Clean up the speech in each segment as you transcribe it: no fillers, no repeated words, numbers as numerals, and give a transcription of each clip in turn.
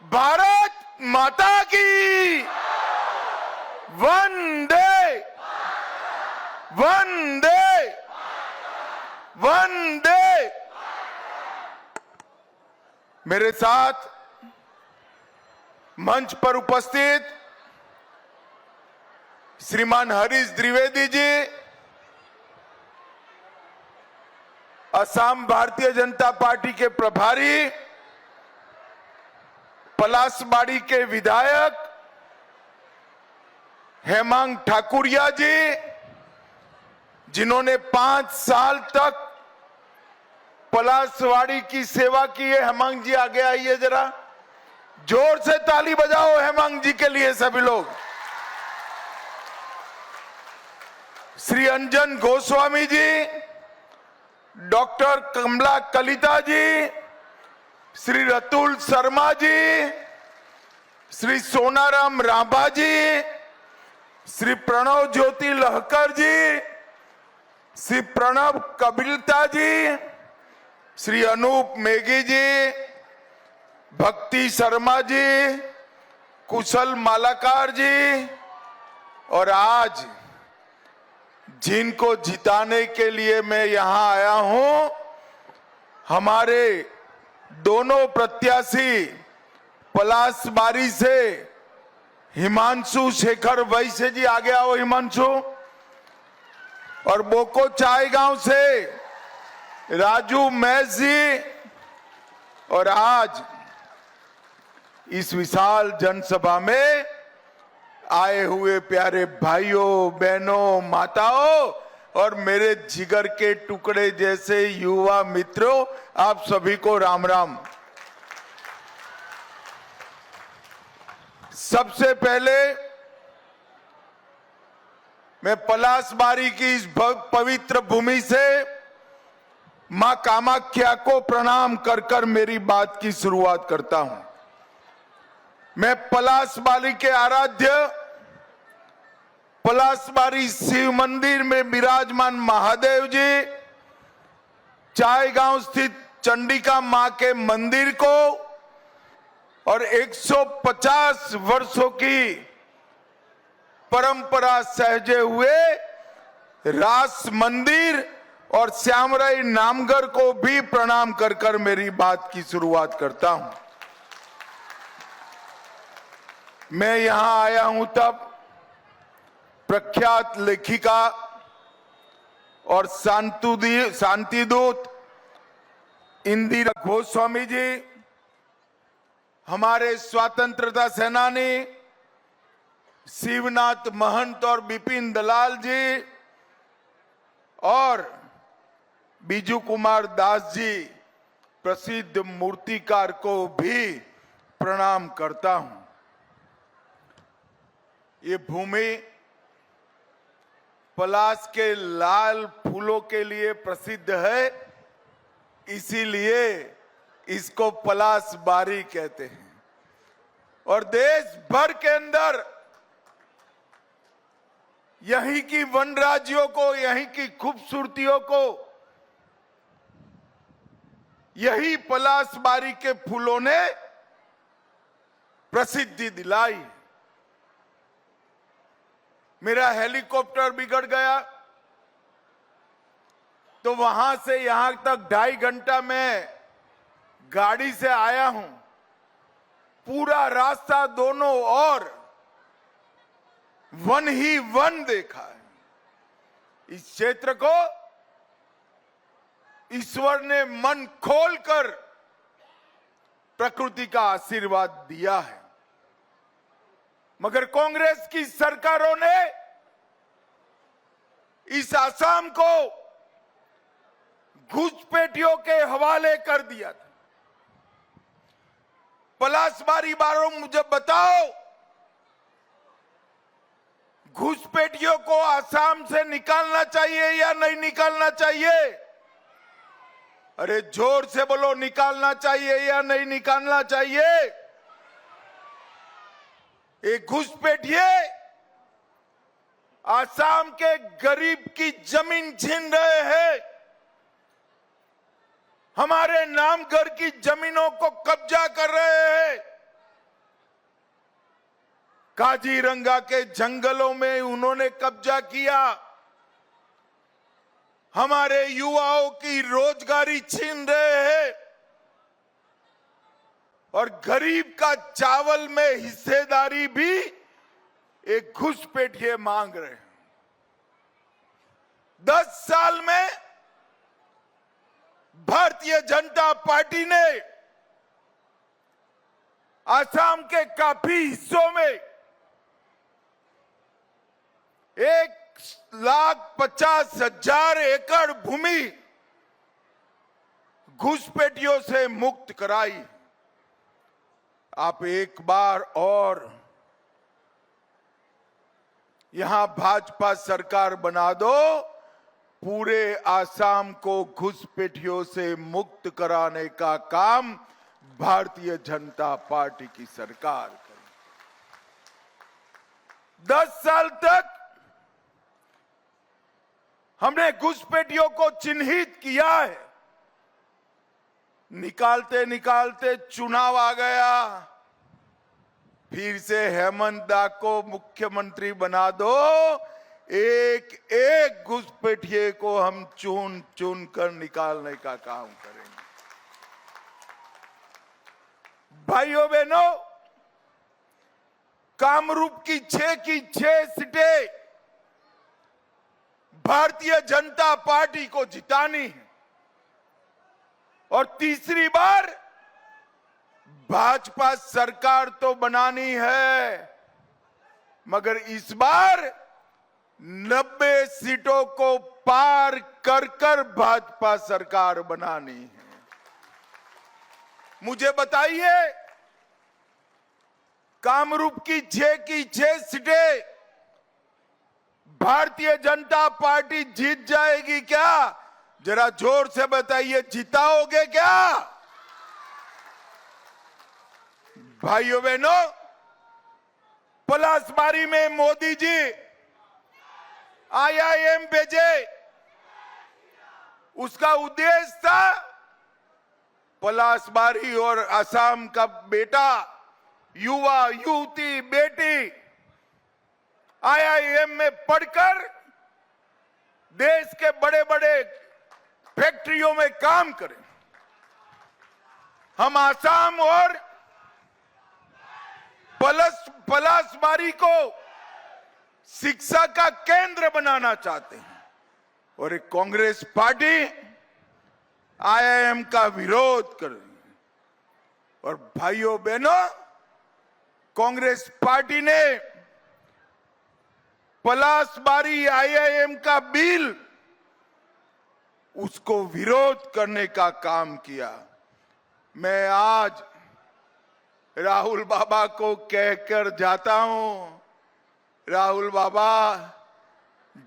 भारत माता की वंदे वंदे वंदे। मेरे साथ मंच पर उपस्थित श्रीमान हरीश द्विवेदी जी, असम भारतीय जनता पार्टी के प्रभारी, पलासबाड़ी के विधायक हेमांग ठाकुरिया जी, जिन्होंने 5 साल तक पलासबाड़ी की सेवा की है। हेमांग जी आगे आइए जरा, जोर से ताली बजाओ हेमांग जी के लिए सभी लोग। श्री अंजन गोस्वामी जी, डॉक्टर कमला कलिता जी, श्री रतुल शर्मा जी, श्री सोनाराम राभा जी, श्री प्रणव ज्योति लहकर जी, श्री प्रणव कबिलता जी, श्री अनूप मेघी जी, भक्ति शर्मा जी, कुशल मालाकार जी, और आज जिनको जिताने के लिए मैं यहां आया हूं, हमारे दोनों प्रत्याशी पलासबाड़ी से हिमांशु शेखर वैश्य जी, आगे आओ हिमांशु, और बोको चायगांव से राजू मैस जी, और आज इस विशाल जनसभा में आए हुए प्यारे भाइयों बहनों माताओं और मेरे जिगर के टुकड़े जैसे युवा मित्रों, आप सभी को राम राम। सबसे पहले मैं पलासबाड़ी की इस पवित्र भूमि से मां कामाख्या को प्रणाम कर कर मेरी बात की शुरुआत करता हूं। मैं पलासबाड़ी के आराध्य पलासबाड़ी शिव मंदिर में विराजमान महादेव जी, चायगांव स्थित चंडिका मां के मंदिर को और 150 वर्षों की परंपरा सहजे हुए रास मंदिर और श्यामराय नामघर को भी प्रणाम कर कर मेरी बात की शुरुआत करता हूं। मैं यहां आया हूं तब प्रख्यात लेखिका और शांतिदूत इंदिरा गोस्वामी जी, हमारे स्वतंत्रता सेनानी शिवनाथ महंत और बिपिन दलाल जी, और बीजू कुमार दास जी प्रसिद्ध मूर्तिकार को भी प्रणाम करता हूं। ये भूमि पलास के लाल फूलों के लिए प्रसिद्ध है, इसीलिए इसको पलासबाड़ी कहते हैं। और देश भर के अंदर यहीं की वन राज्यों को, यहीं की खूबसूरतियों को यही पलासबाड़ी के फूलों ने प्रसिद्धि दिलाई। मेरा हेलीकॉप्टर बिगड़ गया तो वहां से यहां तक 2.5 घंटा में गाड़ी से आया हूं। पूरा रास्ता दोनों ओर वन ही वन देखा है। इस क्षेत्र को ईश्वर ने मन खोलकर प्रकृति का आशीर्वाद दिया है, मगर कांग्रेस की सरकारों ने इस असम को घुसपैठियों के हवाले कर दिया था। पलासबाड़ी वालों मुझे बताओ, घुसपैठियों को असम से निकालना चाहिए या नहीं निकालना चाहिए? अरे जोर से बोलो, निकालना चाहिए या नहीं निकालना चाहिए? एक घुसपैठिए असम के गरीब की जमीन छीन रहे हैं, हमारे नामघर की जमीनों को कब्जा कर रहे हैं, काजीरंगा के जंगलों में उन्होंने कब्जा किया, हमारे युवाओं की रोजगारी छीन रहे हैं और गरीब का चावल में हिस्सेदारी भी एक घुसपैठिए मांग रहे हैं। 10 साल में भारतीय जनता पार्टी ने असम के काफी हिस्सों में 1,50,000 एकड़ भूमि घुसपैठियों से मुक्त कराई। आप एक बार और यहां भाजपा सरकार बना दो, पूरे आसाम को घुसपैठियों से मुक्त कराने का काम भारतीय जनता पार्टी की सरकार करे। 10 साल तक हमने घुसपैठियों को चिन्हित किया है, निकालते निकालते चुनाव आ गया, फिर से हेमंत दा को मुख्यमंत्री बना दो, एक एक घुसपैठिए को हम चुन चुन कर निकालने का काम करेंगे। भाइयों बहनों, कामरूप की 6 सीटें भारतीय जनता पार्टी को जितानी है और तीसरी बार भाजपा सरकार तो बनानी है, मगर इस बार 90 सीटों को पार कर कर भाजपा सरकार बनानी है। मुझे बताइए, कामरूप की 6 सीटें भारतीय जनता पार्टी जीत जाएगी क्या? जरा जोर से बताइए, जिताओगे क्या? भाइयों बहनों, पलासबारी में मोदी जी IIM भेजे, उसका उद्देश्य था पलासबारी और असम का बेटा, युवा युवती बेटी IIM में पढ़कर देश के बड़े बड़े फैक्ट्रियों में काम करें। हम असम और पलासबारी को शिक्षा का केंद्र बनाना चाहते हैं और एक कांग्रेस पार्टी IIM का विरोध कर रही है। और भाइयों बहनों, कांग्रेस पार्टी ने पलासबारी IIM का बिल, उसको विरोध करने का काम किया। मैं आज राहुल बाबा को कहकर जाता हूं, राहुल बाबा,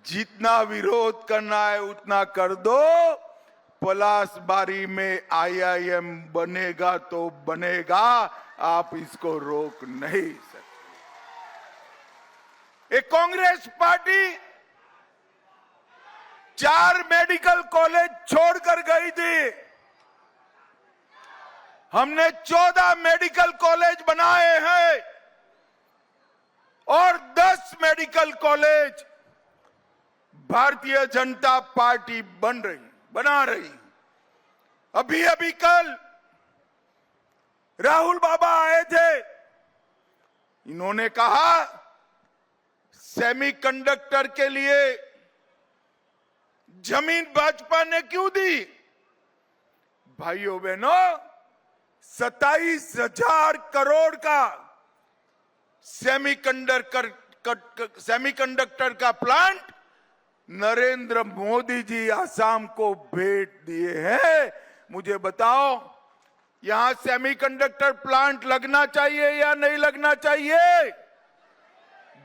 जितना विरोध करना है उतना कर दो, पलासबारी में IIM बनेगा तो बनेगा, आप इसको रोक नहीं सकते। एक कांग्रेस पार्टी 4 मेडिकल कॉलेज छोड़कर गई थी, हमने 14 मेडिकल कॉलेज बनाए हैं और 10 medical college Bharatiya Janata party बना रही। अभी अभी कल राहुल बाबा आए थे, इन्होंने कहा सेमीकंडक्टर के लिए जमीन भाजपा ने क्यों दी? भाइयों बहनों, 27,000 करोड़ का सेमीकंडक्टर का प्लांट नरेंद्र मोदी जी आसाम को भेंट दिए हैं। मुझे बताओ, यहां सेमीकंडक्टर प्लांट लगना चाहिए या नहीं लगना चाहिए?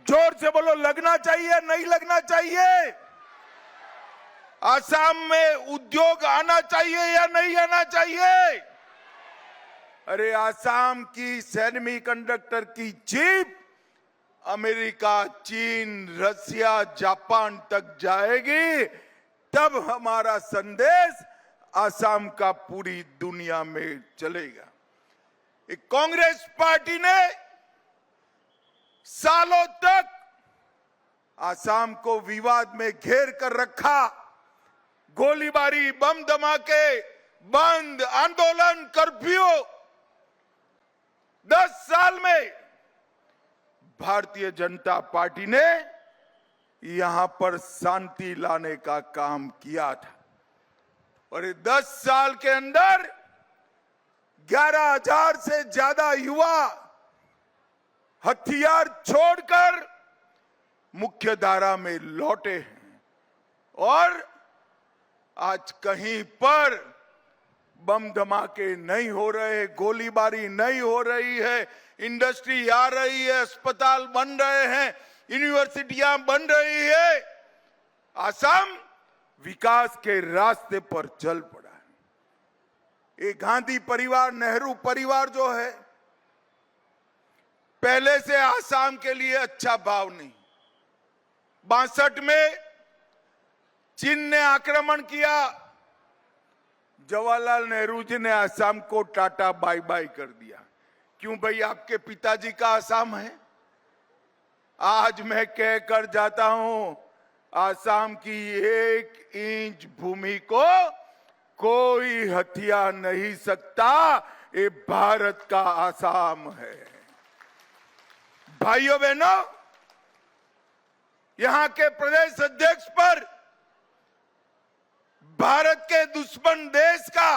जोर से बोलो, लगना चाहिए नहीं लगना चाहिए? आसाम में उद्योग आना चाहिए या नहीं आना चाहिए? अरे आसाम की सेमीकंडक्टर की चिप अमेरिका, चीन, रसिया, जापान तक जाएगी, तब हमारा संदेश आसाम का पूरी दुनिया में चलेगा। एक कांग्रेस पार्टी ने सालों तक आसाम को विवाद में घेर कर रखा। गोलीबारी, बम धमाके, बंद, आंदोलन, कर्फ्यू, 10 साल में भारतीय जनता पार्टी ने यहां पर शांति लाने का काम किया था और 10 साल के अंदर 11,000 से ज्यादा युवा हथियार छोड़कर मुख्य धारा में लौटे हैं और आज कहीं पर बम धमाके नहीं हो रहे, गोलीबारी नहीं हो रही है, इंडस्ट्री आ रही है, अस्पताल बन रहे हैं, यूनिवर्सिटियां बन रही है। असम विकास के रास्ते पर चल पड़ा है। ये गांधी परिवार, नेहरू परिवार जो है, पहले से आसाम के लिए अच्छा भाव नहीं। 62 में चीन ने आक्रमण किया, जवाहरलाल नेहरू जी ने आसाम को टाटा बाय बाय कर दिया। क्यों भाई, आपके पिताजी का आसाम है। आज मैं कहकर जाता हूं, आसाम की 1 इंच भूमि को कोई हथिया नहीं सकता। ये भारत का आसाम है। भाइयों बहनों, यहां के प्रदेश अध्यक्ष पर भारत के दुश्मन देश का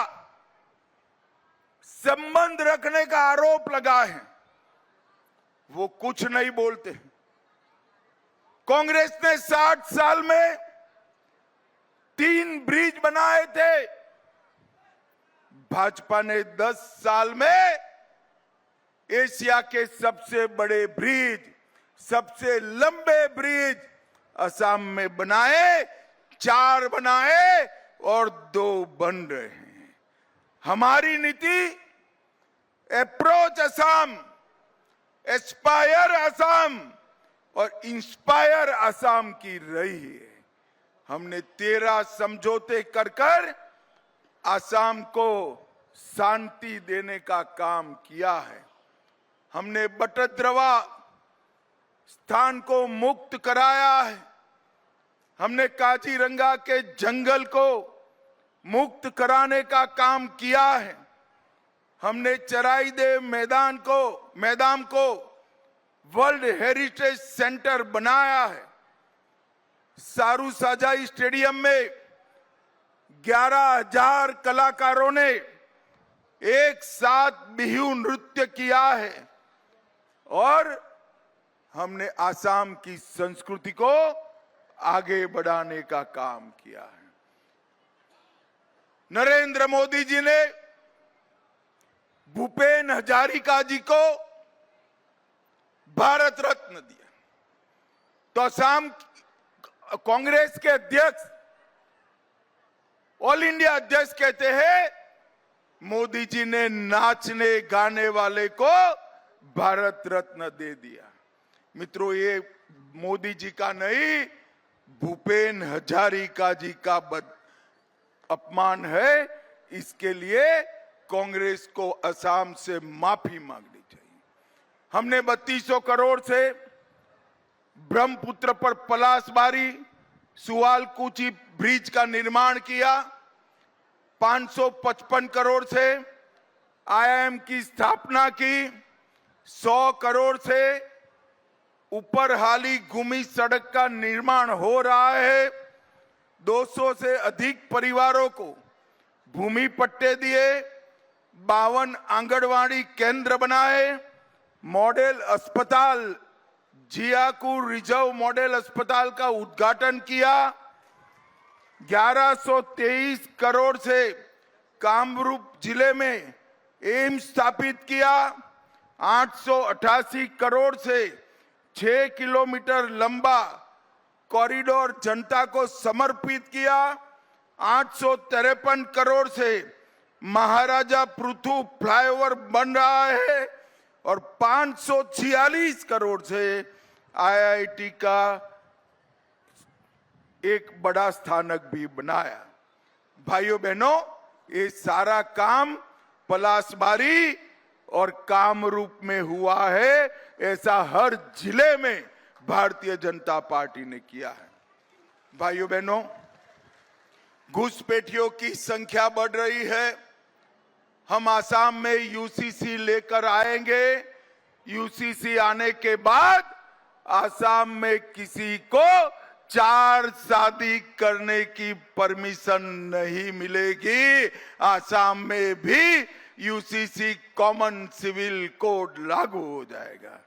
संबंध रखने का आरोप लगा है। वो कुछ नहीं बोलते। कांग्रेस ने 60 साल में 3 ब्रिज बनाए थे, भाजपा ने 10 साल में एशिया के सबसे बड़े ब्रिज, सबसे लंबे ब्रिज असम में बनाए, 4 बनाए और 2 बन रहे हैं। हमारी नीति अप्रोच असम, एस्पायर असम और इंस्पायर असम की रही है। हमने 13 समझौते कर असम को शांति देने का काम किया है। हमने बटद्रवा स्थान को मुक्त कराया है। हमने काजीरंगा के जंगल को मुक्त कराने का काम किया है। हमने चराईदेव मैदान को वर्ल्ड हेरिटेज सेंटर बनाया है। सारू साजाई स्टेडियम में 11,000 कलाकारों ने एक साथ बिहू नृत्य किया है और हमने आसाम की संस्कृति को आगे बढ़ाने का काम किया है। नरेंद्र मोदी जी ने भूपेन हजारिका जी को भारत रत्न दिया, तो असम कांग्रेस के अध्यक्ष, ऑल इंडिया अध्यक्ष कहते हैं मोदी जी ने नाचने गाने वाले को भारत रत्न दे दिया। मित्रों, ये मोदी जी का नहीं, भूपेन हजारिका जी का अपमान है। इसके लिए कांग्रेस को असम से माफी मांगनी चाहिए। हमने 3200 करोड़ से ब्रह्मपुत्र पर पलासबारी सुआलकुची ब्रिज का निर्माण किया। 555 करोड़ से आईआईएम की स्थापना की। 100 करोड़ से ऊपर हाली गुमी सड़क का निर्माण हो रहा है। 200 से अधिक परिवारों को भूमि पट्टे दिए। 52 आंगनवाड़ी केंद्र बनाए। मॉडल अस्पताल, जियाकुर रिजर्व मॉडल अस्पताल का उद्घाटन किया। 1123 करोड़ से कामरूप जिले में एम्स स्थापित किया। 888 करोड़ से 6 किलोमीटर लंबा कॉरिडोर जनता को समर्पित किया। 853 करोड़ से महाराजा पृथु फ्लाईओवर बन रहा है और 546 करोड़ से आईआईटी का एक बड़ा स्थानक भी बनाया। भाइयों बहनों, ये सारा काम पलासबारी और काम रूप में हुआ है, ऐसा हर जिले में भारतीय जनता पार्टी ने किया है। भाइयों बहनों, घुसपैठियों की संख्या बढ़ रही है। हम आसाम में यूसीसी लेकर आएंगे। यूसीसी आने के बाद आसाम में किसी को 4 शादी करने की परमिशन नहीं मिलेगी। आसाम में भी यूसीसी कॉमन सिविल कोड लागू हो जाएगा।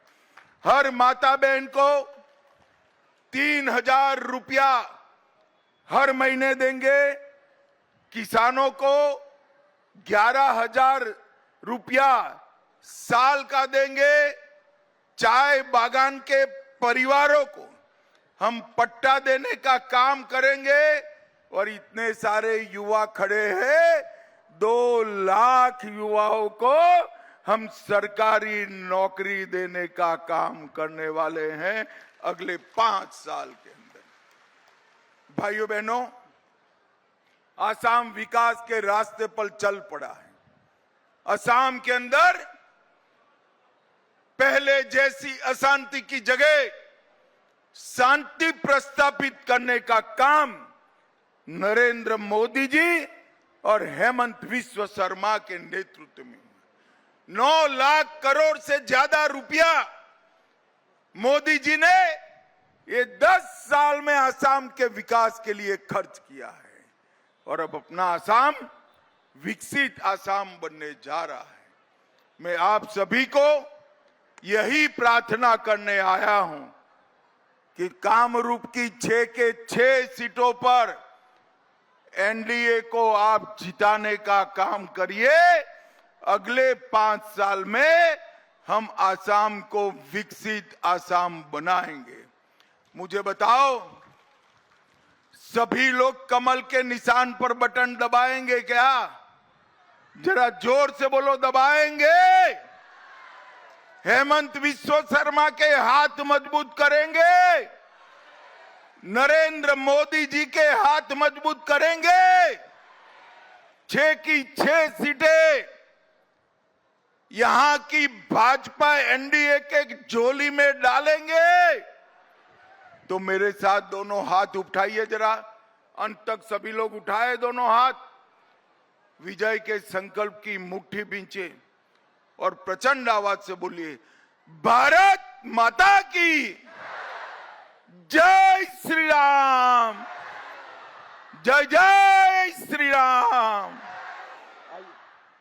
हर माता बहन को 3,000 रुपया हर महीने देंगे। किसानों को 11,000 रुपया साल का देंगे। चाय बागान के परिवारों को हम पट्टा देने का काम करेंगे। और इतने सारे युवा खड़े हैं, 2 लाख युवाओं को हम सरकारी नौकरी देने का काम करने वाले हैं अगले 5 साल के अंदर। भाइयों बहनों, आसाम विकास के रास्ते पर चल पड़ा है। असम के अंदर पहले जैसी अशांति की जगह शांति प्रस्थापित करने का काम नरेंद्र मोदी जी और हेमंत बिस्वा शर्मा के नेतृत्व में 9 लाख करोड़ से ज्यादा रुपया मोदी जी ने ये 10 साल में असम के विकास के लिए खर्च किया है। और अब अपना असम विकसित असम बनने जा रहा है। मैं आप सभी को यही प्रार्थना करने आया हूं कि कामरूप की 6 के 6 सीटों पर एनडीए को आप जिताने का काम करिए। अगले 5 साल में हम असम को विकसित असम बनाएंगे। मुझे बताओ, सभी लोग कमल के निशान पर बटन दबाएंगे क्या? जरा जोर से बोलो, दबाएंगे? हेमंत बिस्वा शर्मा के हाथ मजबूत करेंगे? नरेंद्र मोदी जी के हाथ मजबूत करेंगे? 6 की 6 सीटें यहां की भाजपा एनडीए के झोली में डालेंगे? तो मेरे साथ दोनों हाथ उठाइए जरा, अंत तक सभी लोग उठाए दोनों हाथ। विजय के संकल्प की मुट्ठी बींचे और प्रचंड आवाज से बोलिए, भारत माता की जय श्री राम, जय जय श्री राम।